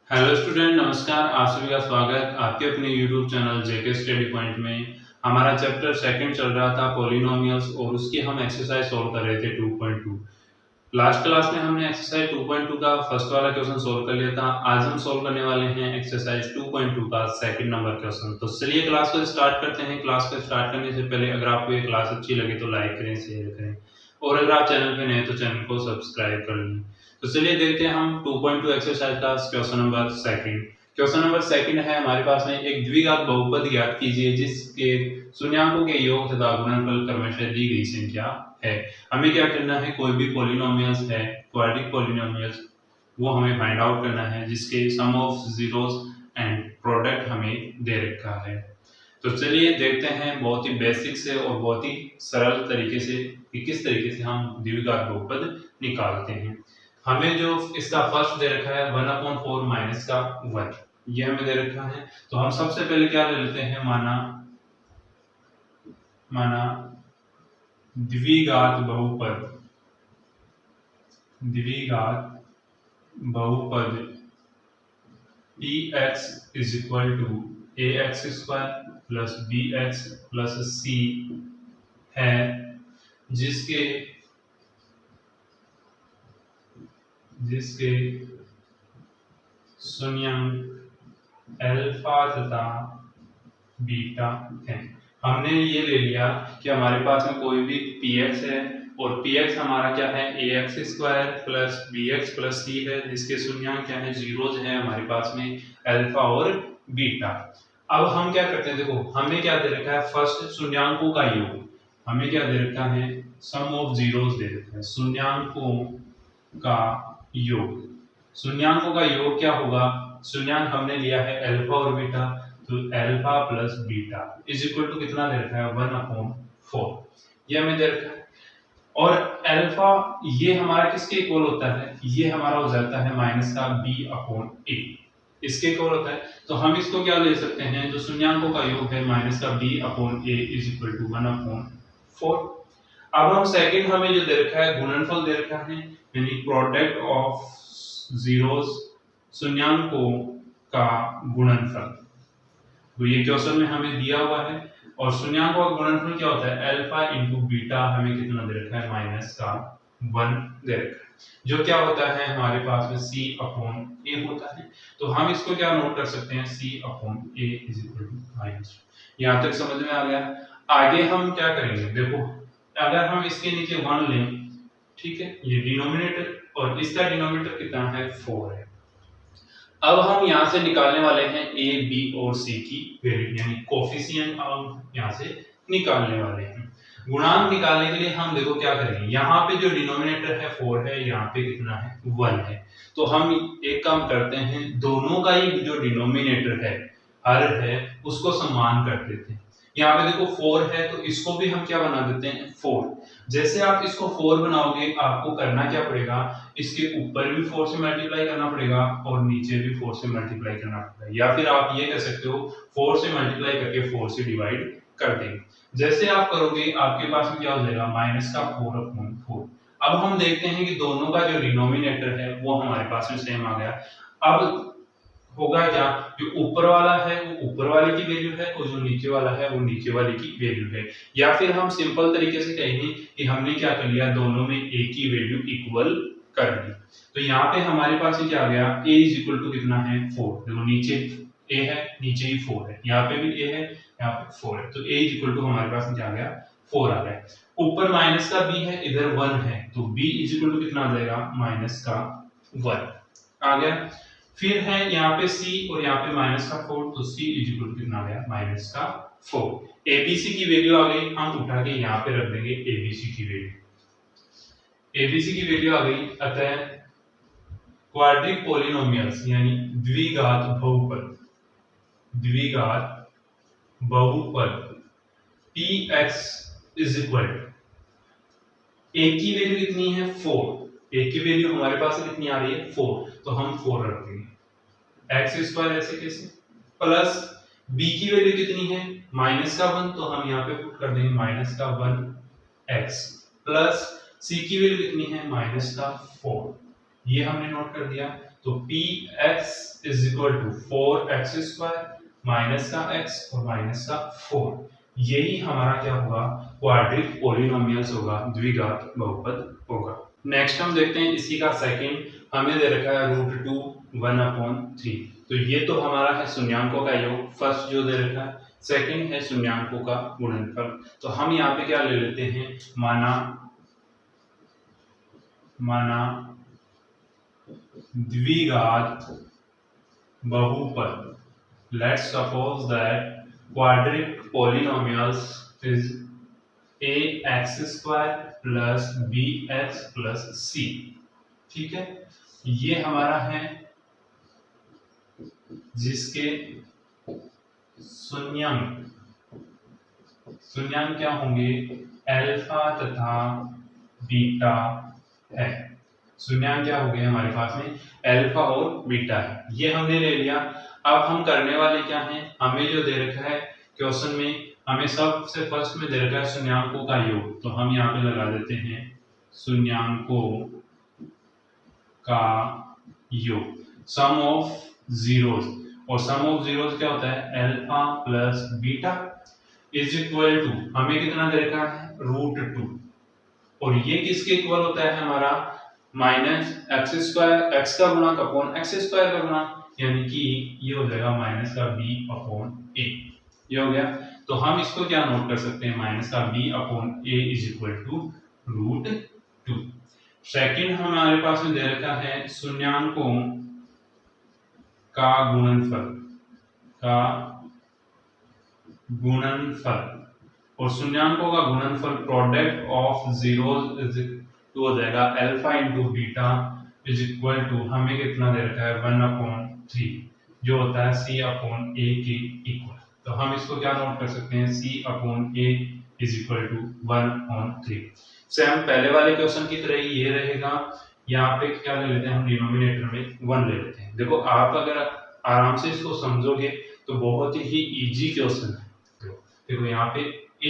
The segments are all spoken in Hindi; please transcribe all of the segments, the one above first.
हेलो स्टूडेंट, नमस्कार। आप सभी का स्वागत आपके अपने यूट्यूब चैनल जेके स्टडी पॉइंट में। हमारा चैप्टर सेकंड चल रहा था पॉलिनोमियल्स और उसकी हम एक्सरसाइज सॉल्व कर रहे थे 2.2। लास्ट क्लास में हमने एक्सरसाइज 2.2 का फर्स्ट वाला क्वेश्चन सॉल्व कर लिया था। आज हम सॉल्व करने वाले हैं एक्सरसाइज 2.2 का सेकंड नंबर क्वेश्चन। तो चलिए क्लास को स्टार्ट करते हैं। क्लास को स्टार्ट करने से पहले अगर आपको ये क्लास अच्छी लगे तो लाइक करें, शेयर करें और अगर आप चैनल पे नए तो चैनल को सब्सक्राइब कर लें। तो चलिए देखते हैं हम 2.2 एक्सरसाइज का question number second. Question number second है हमारे पास में एक द्विघात बहुपद ज्ञात कीजिए जिसके शून्याङ्कों के योग तथा गुणनफल क्रमशः दी गई संख्या है। हमें क्या करना है, कोई भी पॉलिनोमियल्स है, क्वाड्रिक पॉलिनोमियल्स, वो हमें फाइंड आउट करना है जिसके सम ऑफ जीरोस एंड प्रोडक्ट हमें दे रखा है। तो चलिए देखते हैं बहुत ही बेसिक से और बहुत ही सरल तरीके से कि किस तरीके से हम द्विघात बहुपद निकालते हैं। हमें जो इसका फर्स्ट दे रखा है 1/4 माइनस का 1, ये हमें दे रखा है। तो हम सबसे पहले क्या ले लेते हैं, माना द्विघात बहुपद px is equal to ax square plus bx plus c है, जिसके शून्याङ्क अल्फा तथा बीटा है। हमने ये ले लिया कि हमारे पास में कोई भी px है और px हमारा क्या है, ax square plus bx plus c है, जिसके शून्याङ्क क्या है, जीरोज है हमारे पास में अल्फा और बीटा। अब हम क्या करते हैं, देखो हमें क्या दे रखा है, फर्स्ट शून्याङ्कों का योग। हमें क्या दे रखा है, सम ऑफ जीरोस दे रखा है, शून्याङ्कों का योग। शून्याङ्कों का योग क्या होगा, शून्याङ्क हमने लिया है अल्फा और बीटा, तो alpha plus beta is equal to कितना दे रखा है, 1/4, ये हमें दे रखा है। और अल्फा ये हमारा किसके इक्वल होता है, ये हमारा हो जाता है माइनस का b/a, इसके इक्वल होता है। तो हम इसको क्या ले सकते हैं, जो शून्याङ्कों का योग है माइनस का b/a इज इक्वल टू 1/4। अब हम सेकंड हमें जो दे रखा है गुणनफल दे रखा है, यानी प्रोडक्ट ऑफ जीरोस, शून्याङ्कों का गुणनफल। तो ये क्वेश्चन में हमें दिया हुआ है और शून्याङ्कों का गुणनफल क्या होता है, अल्फा इंटू बीटा हमें कितना दे रखा है, माइनस का 1 दे रखा है, जो क्या होता है हमारे पास में c/a होता है। तो हम इसको क्या नोट कर सकते हैं, c/a is equal to minus. यहां तक समझ में आ गया। आगे हम क्या करेंगे, देखो अगर हम इसके नीचे 1 लें, ठीक है, ये डिनोमिनेटर और इसका डिनोमिनेटर कितना है, 4 है। अब हम यहां से निकालने वाले हैं a, b और c की वैल्यू, यानी कोफिशिएंट हम यहां से निकालने वाले हैं। गुणांक निकालने के लिए हम देखो क्या करेंगे, यहाँ पे जो डिनोमिनेटर है 4 है, यहाँ पे कितना है, 1 है। तो हम एक काम करते हैं, दोनों का ही जो डिनोमिनेटर है, हर है, उसको समान कर देते हैं। यहाँ पे देखो 4 है तो इसको भी हम क्या बना देते हैं, 4। जैसे आप इसको 4 बनाओगे, आपको करना क्या पड़ेगा, इसके ऊपर भी 4 से मल्टीप्लाई करना पड़ेगा और नीचे भी 4 से मल्टीप्लाई करना पड़ेगा, या फिर आप ये कह सकते हो 4 से मल्टीप्लाई करके 4 से डिवाइड कर देंगे। जैसे आप करोगे आपके पास में क्या हो जाएगा, माइनस का 4/4। अब हम देखते हैं कि दोनों का जो डिनोमिनेटर है वो हमारे पास में सेम आ गया। अब होगा क्या, जो ऊपर वाला है वो ऊपर वाले की वैल्यू है और जो नीचे वाला है वो नीचे वाले की वैल्यू है। या फिर हम सिंपल तरीके से कहेंगे कि हमने क्या कर लिया, दोनों में a की वैल्यू इक्वल कर दी। तो यहाँ पे हमारे पास क्या आ गया, a इज इक्वल टू कितना है, 4। देखो नीचे a है, नीचे ही 4 है, यहाँ पे भी a है, यहाँ पे 4 है, तो a इज इक्वल टू हमारे पास क्या आ गया, 4 आ गया। ऊपर माइनस का b है, इधर 1 है, तो b इज इक्वल टू कितना आ जाएगा, माइनस का 1 आ गया। फिर है यहाँ पे c और यहाँ पे माइनस का 4, तो c इज इक्वल टू कितना आ गया, माइनस का 4। abc की वैल्यू आ गई, हम उठा के यहाँ पे रख देंगे abc की वैल्यू। abc की वैल्यू आ गई, अतः क्वाड्रिक पॉलिनोमियल्स यानी द्विघात बहुपद px is equal to, a की वैल्यू कितनी है, 4। a की वैल्यू हमारे पास कितनी आ रही है, 4, तो हम 4 रख देंगे। x स्क्वायर ऐसे कैसे, प्लस b की वैल्यू कितनी है, माइनस का 1, तो हम यहाँ पे पुट कर देंगे माइनस का 1x, प्लस c की वैल्यू कितनी है, माइनस का 4, ये हमने नोट कर दिया। तो P X is equal to 4x² minus का x और माइनस का 4, यही हमारा क्या होगा, क्वाड्रिक पॉलिनोमियल्स होगा, द्विघात बहुपद होगा। नेक्स्ट हम देखते हैं इसी का सेकंड, हमें दे रखा है √2 1/3। तो ये तो हमारा है शून्यांकों का योग, फर्स्ट जो दे रखा है, सेकंड है शून्यांकों का गुणनफल। तो हम यहाँ पे क्या ले लेते हैं, माना द्विघात बहुपद। Let's suppose that quadric polynomials is ax² plus bx plus c। ठीक है, ये हमारा है जिसके शून्यांक क्या होंगे, अल्फा तथा बीटा है। शून्यांक क्या हो गए हमारे पास में, अल्फा और बीटा है, ये हमने ले लिया। अब हम करने वाले क्या हैं, हमें जो दे रखा है क्वेश्चन में, हमें सबसे फर्स्ट में दे रखा है शून्यांकों का योग, तो हम यहाँ पे लगा देते हैं शून्यांकों का योग, सम ऑफ जीरोस। और सम ऑफ जीरोस क्या होता है, alpha plus beta is equal to, हमें कितना दे रखा है, √2। और ये किसके इक्वल होता है हमारा, -x², x का गुणा अपॉन x² का गुणा, यानी कि ये हो जाएगा माइनस का b/a, ये हो गया। तो हम इसको क्या नोट कर सकते हैं, माइनस का b/a is equal to √2। Second हमारे पास में दे रखा है शून्यांकों का गुणनफल, और शून्यांकों का गुणनफल प्रोडक्ट ऑफ जीरोस इज हो जाएगा alpha into beta is equal to, हमें कितना दे रखा है 1/3, जो होता है c/a के इक्वल। तो हम इसको क्या नोट कर सकते हैं, c/a is equal to 1/3। Same पहले वाले क्वेश्चन की तरह ही ये रहेगा। यहाँ पे क्या ले लेते हैं हम, डिनोमिनेटर में 1 ले लेते हैं। देखो आप अगर आराम से इसको समझोगे तो बहुत ही इजी क्वेश्चन है। देखो यहाँ पे a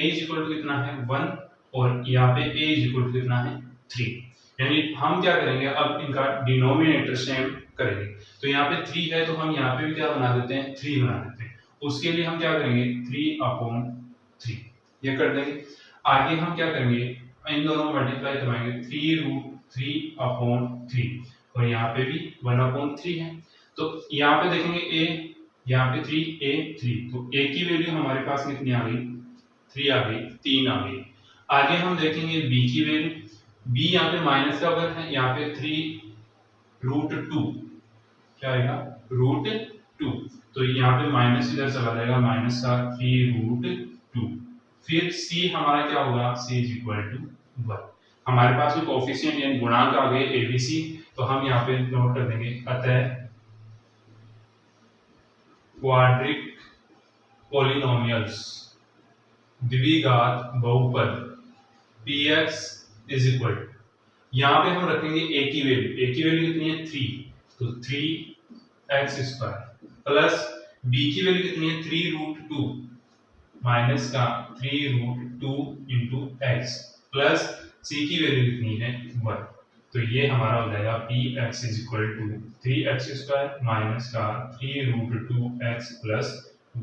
इज इक्वल टू कितना है 1, और यहाँ पे a इज इक्वल टू कितना है 3, यानी हम क्या करेंगे, अब इनका डिनोमिनेटर सेम करेंगे। तो यहाँ पे 3 है, तो हम यहाँ पे भी क्या बना देते हैं, 3 बना देते हैं। उसके लिए हम क्या करेंगे, 3/3 ये कर देंगे। आगे हम क्या करेंगे, इन दोनों मल्टीप्लाई करवाएंगे, 3√3/3, और यहाँ पे भी 1/3 है। तो यहाँ पे देखेंगे a, यहाँ पे 3a3, तो a की वैल्यू हमारे पास कितनी आ गई, 3 आ गई, 3 आ गई। आगे हम देखेंगे b की वैल्यू, b यहाँ पे माइनस का वर्ग है, यहाँ पे 3√2 क्या आएगा, √2, तो यहाँ पे माइनस इधर चला जाएगा, माइनस का 3√2। फिर c हमारा क्या होगा, c इज इक्वल टू 1। हमारे पास में कोफिशिएंट यानी गुणांक आ गए abc, तो हम यहाँ पे नोट कर देंगे, अतः क्वाड्रिक पॉलिनोमियल्स द्विघात बहुपद px इज इक्वल टू, यहाँ पे हम रखेंगे a की वैल्यू कितनी है 3, तो 3x² प्लस b की वैल्यू कितनी है 3√2 माइनस का 3√2 इंटू x, प्लस c की वैल्यू कितनी है 1। तो ये हमारा हो जाएगा px is equal to 3x² minus का 3√2x प्लस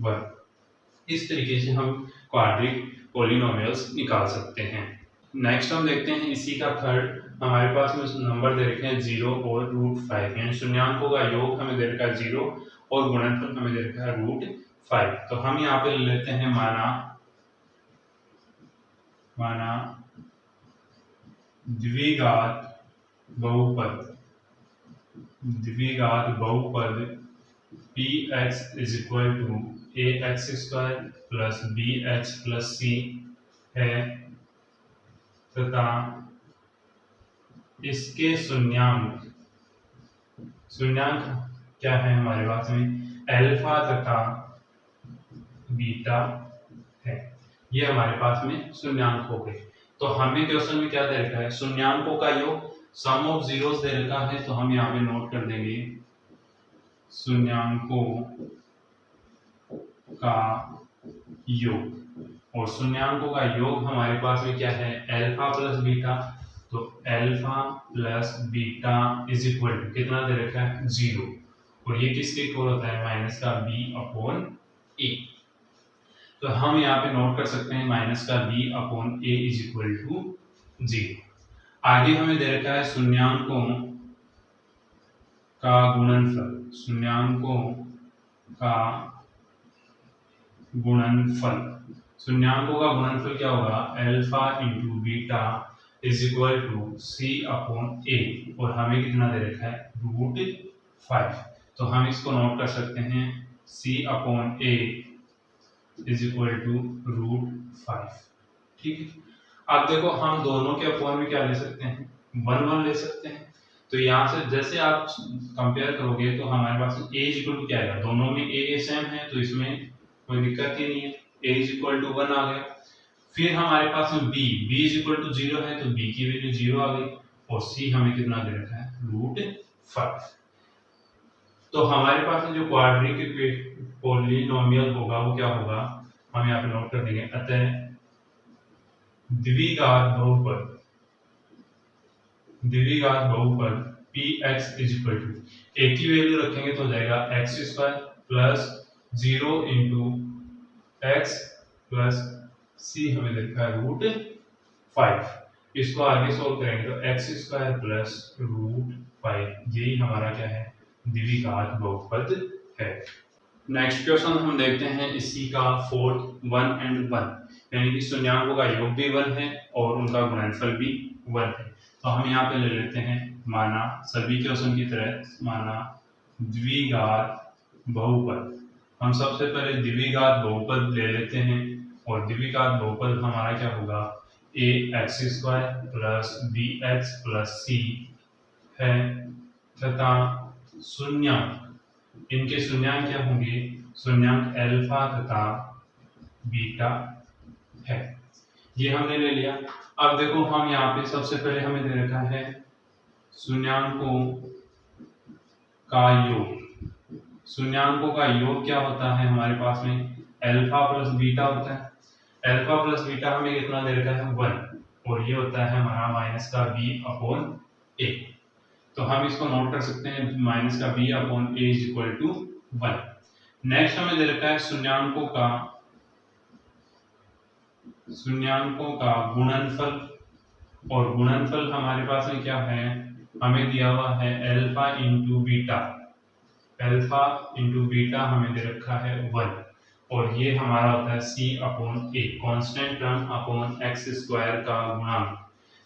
1। इस तरीके से हम क्वाड्रिक पॉलिनोमियल्स निकाल सकते हैं। नेक्स्ट हम देखते हैं इसी का थर्ड, हमारे पास में नंबर दे रखे हैं 0 और √5, यानी शून्यांकों का योग हमें दे रखा है 0 और गुणनफल हमें दे रखा है √5। तो हम यहाँ पे ले लेते हैं माना द्विघात बहुपद px is equal to ax² plus bx plus c है, तथा इसके शून्यांक क्या है हमारे पास में, अल्फा तथा बीटा है। ये हमारे पास में शून्यांक हो गए। तो हमें क्वेश्चन में क्या दे रखा है, शून्यांकों का योग, सम ऑफ जीरोस दे रखा है, तो हम यहाँ पे नोट कर देंगे शून्यांकों का योग, और शून्यांकों का योग हमारे पास में क्या है, अल्फा प्लस बीटा, तो alpha plus beta is equal to कितना दे रखा है 0, और ये किसके इक्वल होता है माइनस का b अपॉन a। तो हम यहाँ पे नोट कर सकते हैं माइनस का b upon a is equal to 0। आगे हमें दे रखा है शून्यांकों का गुणनफल, शून्यांकों का गुणनफल, शून्यांकों का गुणनफल क्या होगा alpha into beta is equal to C upon A, और हमें कितना दे रखा है √5। तो हम इसको नोट कर सकते हैं C upon A is equal to √5। ठीक है, अब देखो हम दोनों के अपॉन में क्या ले सकते हैं 1 ले सकते हैं। तो यहाँ से जैसे आप कंपेयर करोगे तो हमारे पास a इज इक्वल टू क्या आएगा, दोनों में a सेम है तो इसमें कोई दिक्कत ही नहीं है, a इज इक्वल टू 1 आ गया। फिर हमारे पास में b इज इक्वल टू 0 है तो b की वैल्यू 0 आ गई, और c हमें कितना दे रखा है √5। तो हमारे पास में जो क्वाड्रेटिक पॉलिनोमियल होगा वो क्या होगा, हम यहाँ पे नोट कर देंगे। अतः द्विघात बहुपद px is equal to a की वैल्यू रखेंगे तो हो जाएगा x² plus 0 into x plus c हमें देखा है √5। इसको आगे सोल्व करेंगे तो x² प्लस √5 यही हमारा क्या है द्विघात बहुपद है। नेक्स्ट क्वेश्चन हम देखते हैं इसी का फोर्थ 1 and 1, यानी कि शून्यांकों का योग भी 1 है और उनका गुणनफल भी 1 है। तो हम यहाँ पे ले लेते हैं, माना सभी क्वेश्चन की तरह माना द्विघात बहुपद। हम सबसे पहले द्विघात बहुपद ले लेते हैं, और द्विघात बहुपद हमारा क्या होगा ax² plus bx plus c है, तथा शून्यांक, इनके शून्यांक क्या होंगे, शून्यांक अल्फा तथा बीटा है। ये हमने ले लिया। अब देखो हम यहाँ पे सबसे पहले हमें दे रखा है शून्यांकों का योग। शून्यांकों का योग क्या होता है हमारे पास में अल्फा प्लस बीटा होता है। अल्फा प्लस बीटा हमें कितना दे रखा है 1, और ये होता है हमारा माइनस का b अपॉन a। तो हम इसको नोट कर सकते हैं माइनस का b upon a is equal to 1। Next हमें दे रखा है शून्यांकों का गुणनफल, और गुणनफल हमारे पास में क्या है, हमें दिया हुआ है alpha into beta, alpha into beta हमें दे रखा है 1, और ये हमारा होता है c upon a, constant term upon x² का गुणांक।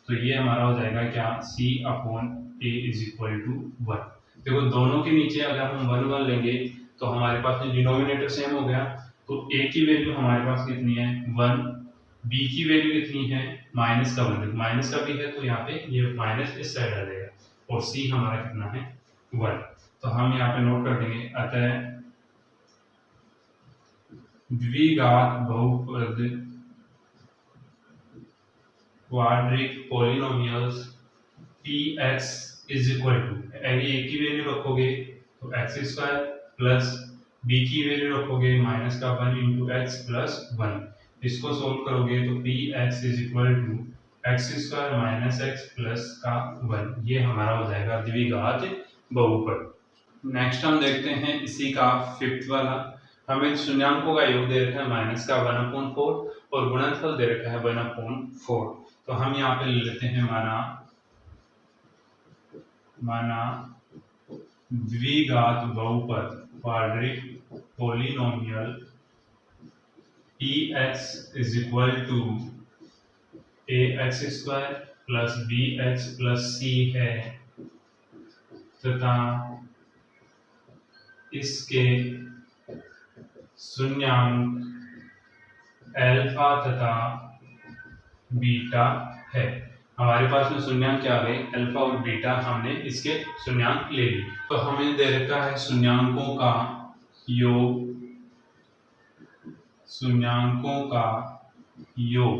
तो ये हमारा हो जाएगा क्या c upon a is equal to 1। देखो दोनों के नीचे अगर हम 1 लेंगे तो हमारे पास डिनोमिनेटर सेम हो गया, तो a की वैल्यू हमारे पास कितनी है 1, b की वैल्यू कितनी है माइनस का 1, माइनस का भी है तो यहाँ पे ये माइनस इस साइड आ जाएगा, और c हमारा कितना है 1। तो हम यहाँ पे नोट कर देंगे, अतः द्विघात बहुपद quadratic polynomials px is equal to, यदि a की वैल्यू रखोगे तो x² प्लस b की वैल्यू रखोगे माइनस का 1 इंटू x प्लस 1, इसको सोल्व करोगे तो px is equal to x² minus x plus का 1, ये हमारा हो जाएगा द्विघात बहुपद। नेक्स्ट हम देखते हैं इसी का फिफ्थ वाला। हमें शून्यांकों का योग दे रखा है माइनस का 1/4 और गुणनफल दे रखा है 1/4। तो हम यहाँ पे ले लेते हैं माना द्विघात बहुपद quadratic polynomial px is equal to ax² plus bx plus c है, तथा इसके शून्यांक अल्फा तथा बीटा है। हमारे पास में शून्यांक क्या आ गए अल्फा और बीटा, हमने इसके शून्यांक ले लिए। तो हमें दे रखा है शून्यांकों का योग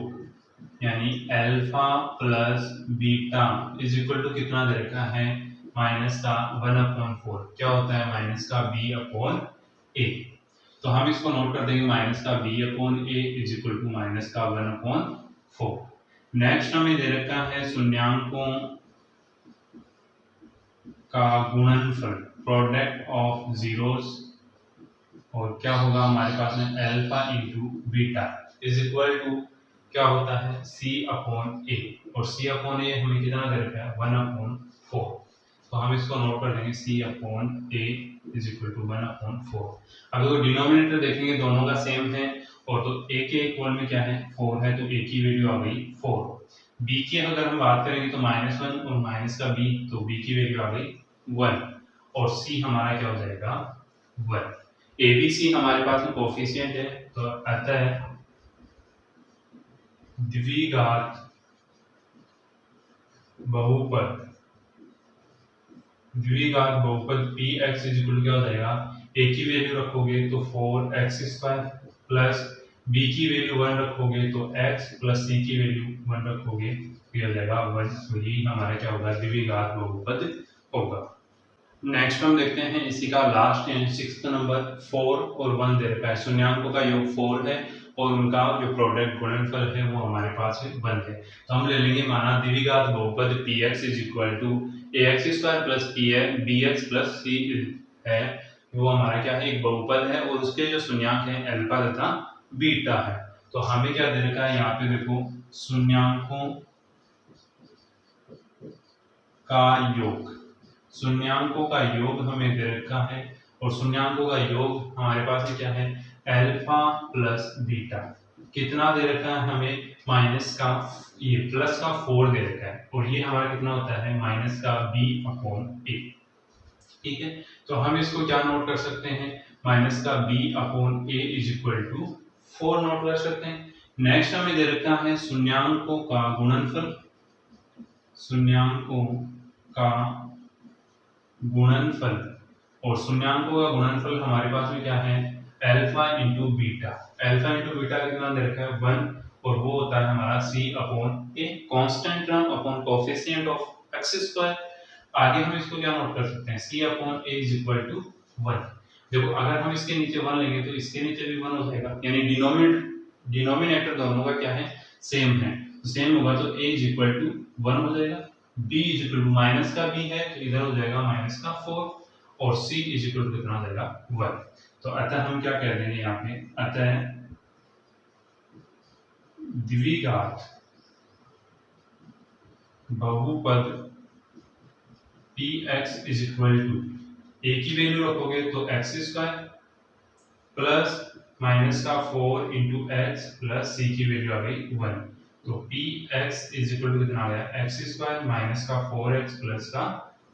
यानी alpha plus beta is equal to कितना दे रखा है माइनस का 1/4, क्या होता है माइनस का b अपॉन a। तो हम इसको नोट कर देंगे माइनस का b upon a is equal to minus का 1/4। नेक्स्ट हमें दे रखा है शून्यांकों का गुणनफल, प्रोडक्ट ऑफ जीरोस, और क्या होगा हमारे पास में alpha into beta is equal to क्या होता है c अपॉन ए, और c अपॉन ए हमें कितना दे रखा है 1/4। तो हम इसको नोट कर देंगे c upon A is equal to 1/4। अब देखो डिनोमिनेटर देखेंगे दोनों का सेम है, और तो a के इक्वल में क्या है 4 है, तो a की वैल्यू आ गई 4। b की अगर हम बात करेंगे तो -1 और माइनस का b, तो b की वैल्यू आ गई 1, और c हमारा क्या हो जाएगा 1। ए बी सी हमारे पास में कोफिशिएंट है, तो अतः द्विघात बहुपद पी एक्स इज इक्वल क्या हो जाएगा, ए की वैल्यू रखोगे तो 4x² प्लस बी की वैल्यू 1 रखोगे तो x प्लस सी की वैल्यू 1 रखोगे तो हो जाएगा 1। तो यही हमारा क्या होगा द्विघात बहुपद होगा। नेक्स्ट हम देखते हैं इसी का लास्ट यानी 6th नंबर 4 और 1 दे रखा है। शून्यांकों का योग 4 है और उनका जो प्रोडक्ट गुणनफल है वो हमारे पास में 1 है। तो हम ले लेंगे माना द्विघात बहुपद px is equal to ax² plus bx plus c है, वो हमारा क्या है एक बहुपद है, और उसके जो शून्यांक है अल्फा तथा बीटा है। तो हमें क्या दे रखा है यहाँ पे देखो शून्यांकों का योग हमें दे रखा है, और शून्यांकों का योग हमारे पास में क्या है अल्फा प्लस बीटा। कितना दे रखा है हमें माइनस का ये प्लस का 4 दे रखा है, और ये हमारा कितना होता है माइनस का b/a। ठीक है, तो हम इसको क्या नोट कर सकते हैं माइनस का b/a is equal to 4 note कर सकते हैं। नेक्स्ट हमें दे रखा है शून्यांकों का गुणनफल, और शून्यांकों का गुणनफल हमारे पास में क्या है alpha into beta. Alpha into beta कितना दे रखा है 1, और वो होता है हमारा c/a, constant term upon coefficient of x²। आगे हम इसको क्या नोट कर सकते हैं c/a इज इक्वल टू 1। देखो अगर हम इसके नीचे 1 लेंगे तो इसके नीचे भी 1 हो जाएगा, यानी डिनोमिनेटर दोनों का क्या है सेम है, तो सेम होगा तो a इज इक्वल टू 1 हो जाएगा। b is equal to minus का b है तो इधर हो जाएगा माइनस का 4, और c इज इक्वल टू कितना हो जाएगा 1। तो अतः हम क्या कह देंगे यहाँ पे, अतः द्विघात बहुपद px is equal to a की वैल्यू रखोगे तो x² प्लस माइनस का 4 इंटू x प्लस c की वैल्यू आ गई 1। तो px इज इक्वल टू कितना आ गया x² माइनस का 4x प्लस का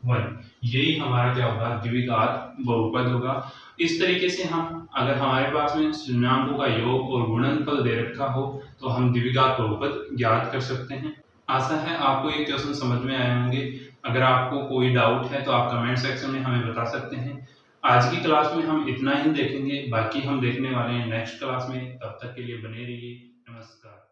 1। यही हमारा क्या होगा द्विघात बहुपद होगा। इस तरीके से हम अगर हमारे पास में शून्यांकों का योग और गुणनफल दे रखा हो तो हम द्विघात बहुपद ज्ञात कर सकते हैं। आशा है आपको ये क्वेश्चन समझ में आए होंगे। अगर आपको कोई डाउट है तो आप कमेंट सेक्शन में हमें बता सकते हैं। आज की क्लास में हम इतना ही देखेंगे, बाकी हम देखने वाले हैं नेक्स्ट क्लास में। तब तक के लिए बने रहिए। नमस्कार।